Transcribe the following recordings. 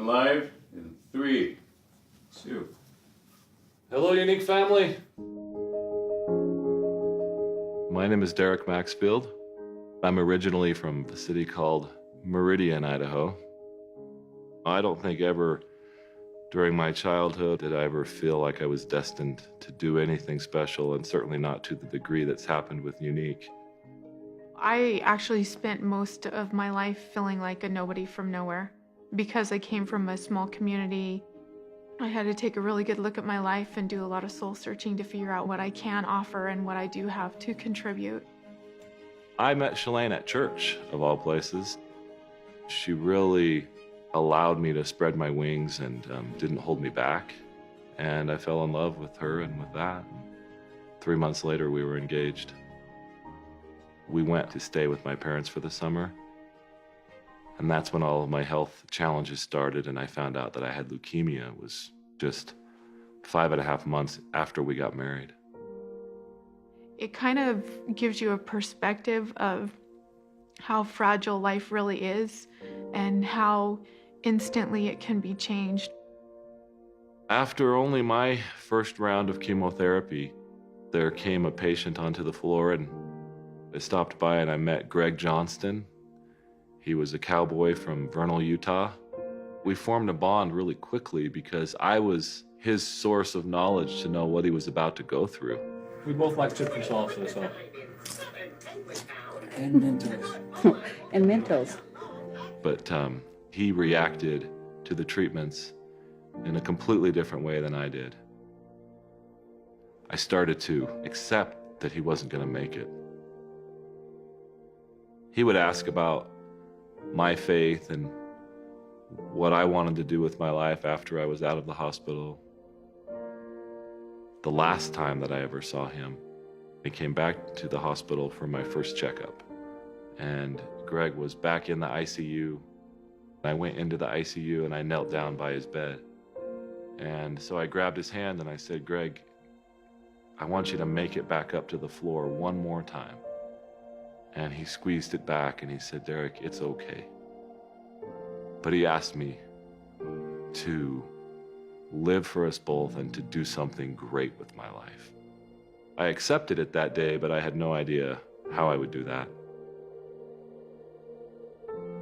We're live in 3, 2. Hello, Unique family. My name is Derek Maxfield. I'm originally from a city called Meridian, Idaho. I don't think ever during my childhood did I ever feel like I was destined to do anything special, and certainly not to the degree that's happened with Unique. I actually spent most of my life feeling like a nobody from nowhere. Because I came from a small community, I had to take a really good look at my life and do a lot of soul searching to figure out what I can offer and what I do have to contribute. I met Shalane at church, of all places. She really allowed me to spread my wings and didn't hold me back. And I fell in love with her and with that. 3 months later, we were engaged. We went to stay with my parents for the summer. And that's when all of my health challenges started, and I found out that I had leukemia. It was just 5.5 months after we got married. It kind of gives you a perspective of how fragile life really is and how instantly it can be changed. After only my first round of chemotherapy, there came a patient onto the floor, and I stopped by and I met Greg Johnston. He was a cowboy from Vernal, Utah. We formed a bond really quickly because I was his source of knowledge to know what he was about to go through. We both like citrus also, so. And Mentos. And Mentos. But he reacted to the treatments in a completely different way than I did. I started to accept that he wasn't going to make it. He would ask about my faith and what I wanted to do with my life after I was out of the hospital. The last time that I ever saw him, I came back to the hospital for my first checkup. And Greg was back in the ICU. I went into the ICU and I knelt down by his bed. And so I grabbed his hand and I said, "Greg, I want you to make it back up to the floor one more time." And he squeezed it back and he said, "Derek, it's okay." But he asked me to live for us both and to do something great with my life. I accepted it that day, but I had no idea how I would do that.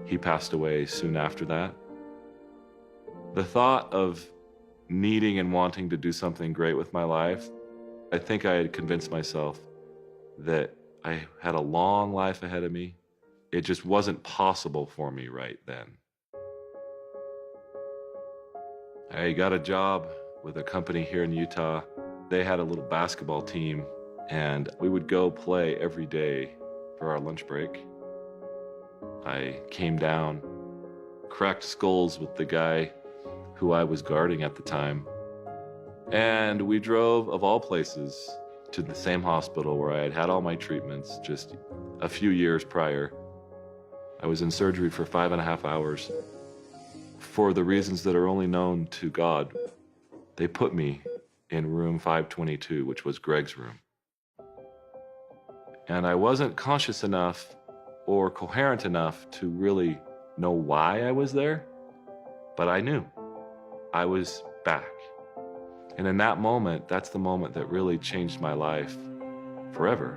He passed away soon after that. The thought of needing and wanting to do something great with my life, I think I had convinced myself that I had a long life ahead of me. It just wasn't possible for me right then. I got a job with a company here in Utah. They had a little basketball team, and we would go play every day for our lunch break. I came down, cracked skulls with the guy who I was guarding at the time, and we drove, of all places, to the same hospital where I had had all my treatments just a few years prior. I was in surgery for 5.5 hours. For the reasons that are only known to God, they put me in room 522, which was Greg's room. And I wasn't conscious enough or coherent enough to really know why I was there, but I knew I was back. And in that moment, that's the moment that really changed my life forever.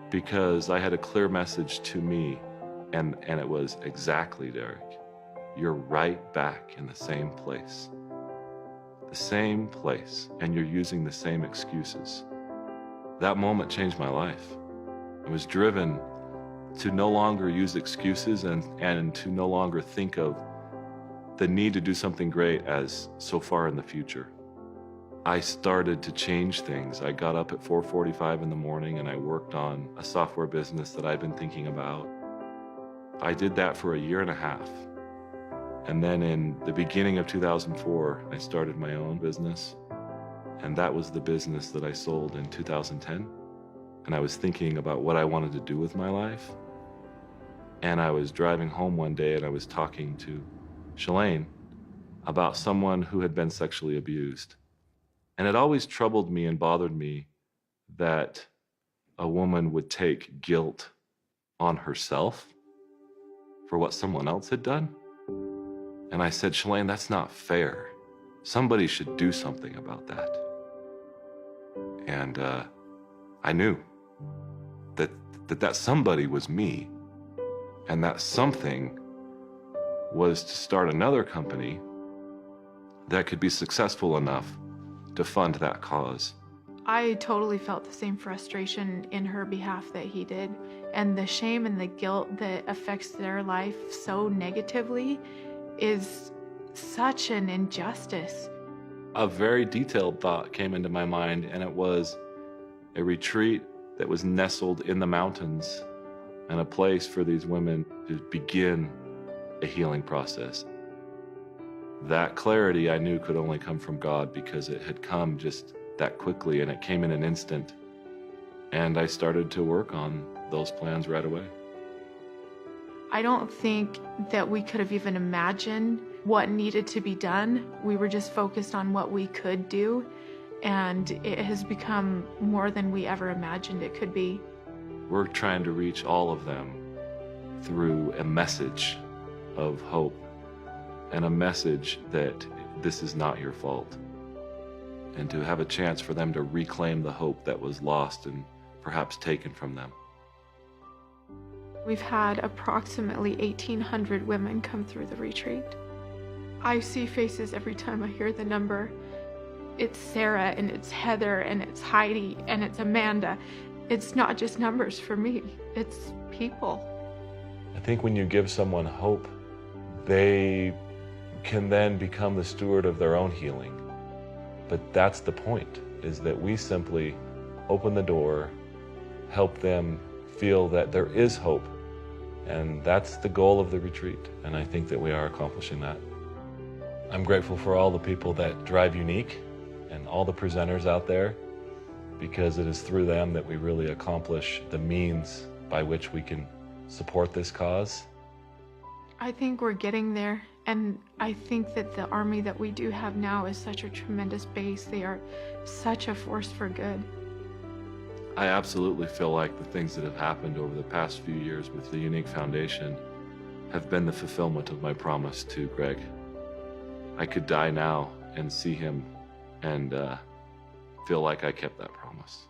Because I had a clear message to me, and it was, "Exactly, Derek. You're right back in the same place. The same place, and you're using the same excuses." That moment changed my life. I was driven to no longer use excuses and to no longer think of the need to do something great as so far in the future. I started to change things. I got up at 4:45 in the morning and I worked on a software business that I've been thinking about. I did that for 1.5 years. And then in the beginning of 2004, I started my own business. And that was the business that I sold in 2010. And I was thinking about what I wanted to do with my life. And I was driving home one day and I was talking to Shalane about someone who had been sexually abused. And it always troubled me and bothered me that a woman would take guilt on herself for what someone else had done. And I said, Shalane, that's not fair. Somebody should do something about that. And I knew that somebody was me, and that something was to start another company that could be successful enough to fund that cause. I totally felt the same frustration in her behalf that he did, and the shame and the guilt that affects their life so negatively is such an injustice. A very detailed thought came into my mind, and it was a retreat that was nestled in the mountains and a place for these women to begin a healing process. That clarity I knew could only come from God, because it had come just that quickly, and it came in an instant. And I started to work on those plans right away. I don't think that we could have even imagined what needed to be done. We were just focused on what we could do, and it has become more than we ever imagined it could be. We're trying to reach all of them through a message of hope and a message that this is not your fault, and to have a chance for them to reclaim the hope that was lost and perhaps taken from them. We've had approximately 1,800 women come through the retreat. I see faces every time I hear the number. It's Sarah, and it's Heather, and it's Heidi, and it's Amanda. It's not just numbers for me, it's people. I think when you give someone hope, they can then become the steward of their own healing. But that's the point, is that we simply open the door, help them feel that there is hope. And that's the goal of the retreat. And I think that we are accomplishing that. I'm grateful for all the people that drive Unique and all the presenters out there, because it is through them that we really accomplish the means by which we can support this cause. I think we're getting there, and I think that the army that we do have now is such a tremendous base. They are such a force for good. I absolutely feel like the things that have happened over the past few years with the Unique Foundation have been the fulfillment of my promise to Greg. I could die now and see him and feel like I kept that promise.